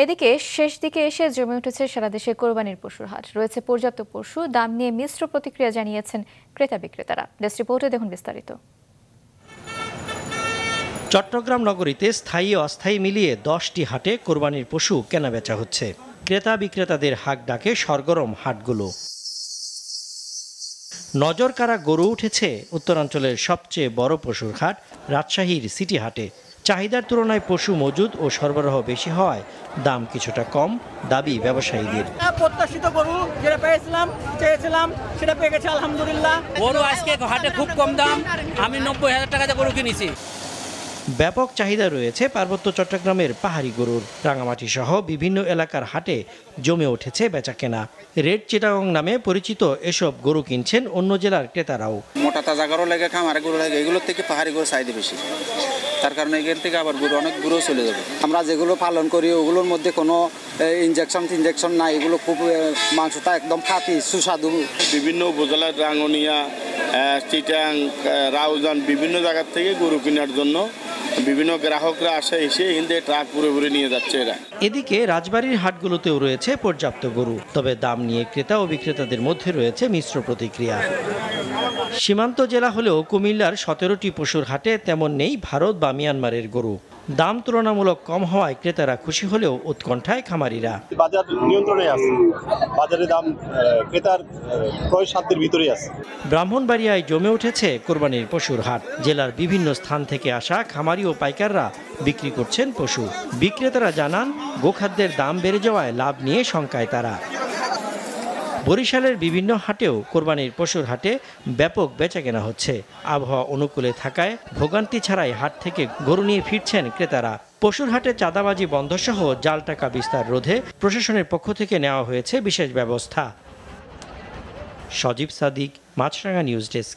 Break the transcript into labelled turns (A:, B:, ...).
A: এদিকে শেষ দিকে এসে জমে উঠেছে সারা দেশে কোরবানির পশুর হাট। রয়েছে পর্যাপ্ত পশু, দাম নিয়ে মিশ্র প্রতিক্রিয়া জানিয়েছেন ক্রেতা বিক্রেতারা। ডেস্ক রিপোর্টে দেখুন বিস্তারিত।
B: চট্টগ্রাম নগরীতে স্থায়ী ও অস্থায়ী মিলিয়ে 10টি হাটে কোরবানির পশু কেনাবেচা হচ্ছে। ক্রেতা বিক্রেতাদের হাক ডাকে সরগরম হাটগুলো। নজর কাড়া গরু উঠেছে উত্তরাঞ্চলের সবচেয়ে বড় পশুর হাট রাজশাহীর সিটি হাটে। চাহিদার তুলনায় পশু মজুদ ও সরবরাহ বেশি হওয়ায় দাম কিছুটা কম, দাবি ব্যবসায়ীদের।
C: প্রত্যাশিত গরু যেটা চেয়েছিলাম সেটা পেয়ে গেছে আলহামদুলিল্লাহ।
D: গরু আজকে হাটে খুব কম দাম, আমি 90,000 টাকাতে গরু কিনেছি।
B: ব্যাপক চাহিদা রয়েছে পার্বত্য চট্টগ্রামের পাহাড়ি গরুর। রাঙামাটি সহ বিভিন্ন এলাকার হাটে জমে উঠেছে বেচাকেনা। রেড চিটাগং নামে পরিচিত এসব গরু কিনছেন অন্য জেলার ক্রেতারাও।
E: মোটা তাজা গরু লাগে, খামারে গরু লাগে, এগুলোর থেকে পাহাড়ি গরু চাহিদা বেশি। তার কারণে এখান থেকে আবার গরু অনেক গরু চলে যাবে।
F: আমরা যেগুলো পালন করি ওগুলোর মধ্যে কোনো ইনজেকশন নাই, এগুলো খুব মাংসটা একদম খাঁটি সুস্বাদু।
G: বিভিন্ন উপজেলার রাঙ্গুনিয়া, চিটাং, রাউজান বিভিন্ন জায়গার থেকে গরু কেনার জন্য বিভিন্ন গ্রাহকরা এসে এখান ট্রাক পুরোপুরি নিয়ে যাচ্ছে এরা।
B: এদিকে রাজবাড়ির হাটগুলোতেও রয়েছে পর্যাপ্ত গরু, তবে দাম নিয়ে ক্রেতা ও বিক্রেতাদের মধ্যে রয়েছে মিশ্র প্রতিক্রিয়া। সীমান্ত জেলা হলেও কুমিল্লার 17টি পশুর হাটে তেমন নেই ভারত বা মিয়ানমারের গরু। দাম তুলনামূলক কম হওয়ায় ক্রেতারা খুশি হলেও উৎকণ্ঠায় খামারিরা।
H: বাজার নিয়ন্ত্রণে আছে, বাজারের দাম ক্রেতার ক্রয় সাধ্যের ভিতরেই আছে।
B: ব্রাহ্মণবাড়িয়ায় জমে উঠেছে কোরবানির পশুর হাট। জেলার বিভিন্ন স্থান থেকে আসা খামারি ও পাইকাররা বিক্রি করছেন পশু। বিক্রেতারা জানান গোখাদ্যের দাম বেড়ে যাওয়ায় লাভ নিয়ে শঙ্কায় তারা। বরিশালের বিভিন্ন হাটেও কোরবানির পশুর হাটে ব্যাপক বেচাকেনা হচ্ছে। আবহাওয়া অনুকূলে থাকায় ভোগান্তি ছাড়াই হাট থেকে গরু নিয়ে ফিরছেন ক্রেতারা। পশুর হাটে চাঁদাবাজি বন্ধসহ জাল টাকা বিস্তার রোধে প্রশাসনের পক্ষ থেকে নেওয়া হয়েছে বিশেষ ব্যবস্থা। সজীব সাদিক, মাছরাঙা নিউজ ডেস্ক।